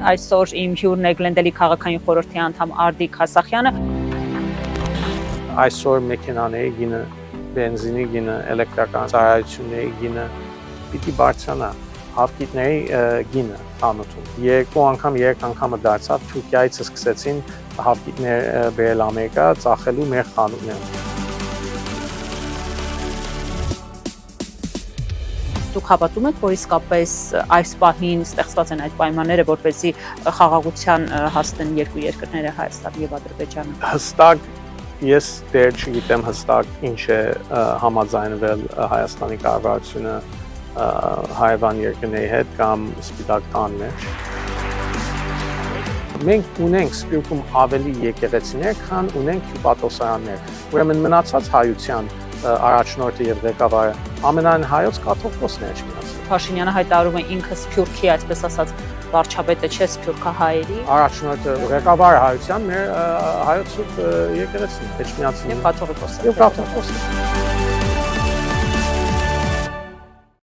Այսօր իմ հյուրն է Գլենդելի քաղաքային խորհրդի անդամ Արդիկ Հասախյանը։ Այսօր մեքենաների գինը, բենզինի գինը, էլեկտրական ծառայությունների գինը պիտի բարձրանա, հավկիթների գինը անոթում։ Երեք անգամը դարձավ Թուրքիայից սկսեցին հավկիթներ բերել Ամերիկա, ծախելու մեր խանութներում։ Դուք հավատում եք, որ իսկապես այս պահին ստեղծված են այդ պայմանները, որպեսզի խաղաղության հասնեն երկու երկրները Հայաստանը եւ Ադրբեջանը։ Հստակ ես դեռ չգիտեմ հստակ ինչ է համաձայնվել Հայաստանի կառավարությունը հարևան երկրների հետ կամ Սպիտակ տան մեջ։ Մենք ունենք Սփյուռքում ավելի եկեղեցիներ, քան ունենք հյուպատոսարաններ։ Ուրեմն մնացած հայության առաջնորդը եւ ղեկավարը ամենայն հայոց կաթողիկոսներ չմնացել։ Փաշինյանը հայտարարում է ինքը Սփյուռքի, այսպես ասած, վարչապետը չէ սփյուռքահայերի։ Առաջնորդը ղեկավարը հայության մեր հայոց եկեղեցին, Էջմիածին եւ կաթողիկոսը։ Եվ կաթողիկոսը։